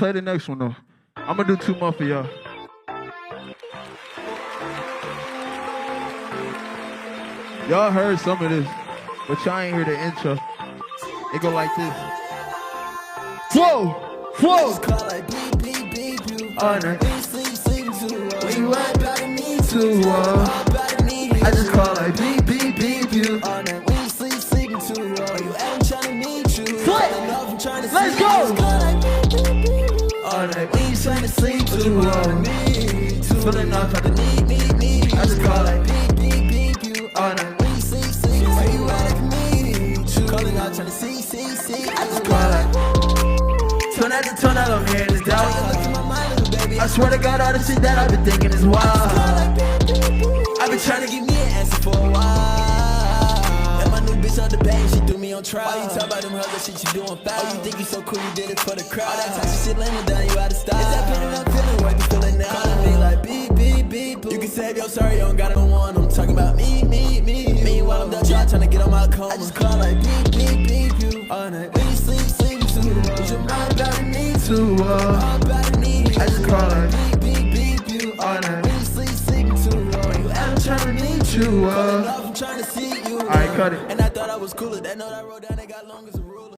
Play the next one though. I'm gonna do 2 more for y'all. Y'all heard some of this, but y'all ain't hear the intro. It go like this. Whoa, whoa. All night. When you ain't about to need to, I just call like beep, beep, beep you. All night. When you sleeping too low, you ain't trying to meet you. Let's go. All night. When you trying to sleep too low, feeling off like the need. I just call like beep, beep, beep you. All night. When you sleep, where you at? I can meet you. Calling out trying to see. I just call like. Turn out the turn out, I'm here in this doubt. I swear to God, all the shit that I've been thinking is wild. I've been trying to give me an answer for a while. And my new bitch on the bag, she threw me on trial. All you talk about them hugs, that shit you doing foul. Oh, you think you so cool, you did it for the crowd. All that type of shit laying down, you out of style. Is that feeling I'm feeling, what you feeling now? Calling me like beep, beep, beep. You can save your sorry, you don't got no one. I'm talking about me. Meanwhile, I'm done trying to get on my coma. I just call like beep, beep, beep you. All night, when you sleep too. Cause your mind about to need to. I just call like beep, you. All night, when you sleeping too low. You I'm trying to need you. I'm trying to see you. Alright, cut it. And I thought I was cooler. That note I wrote down, they got longer.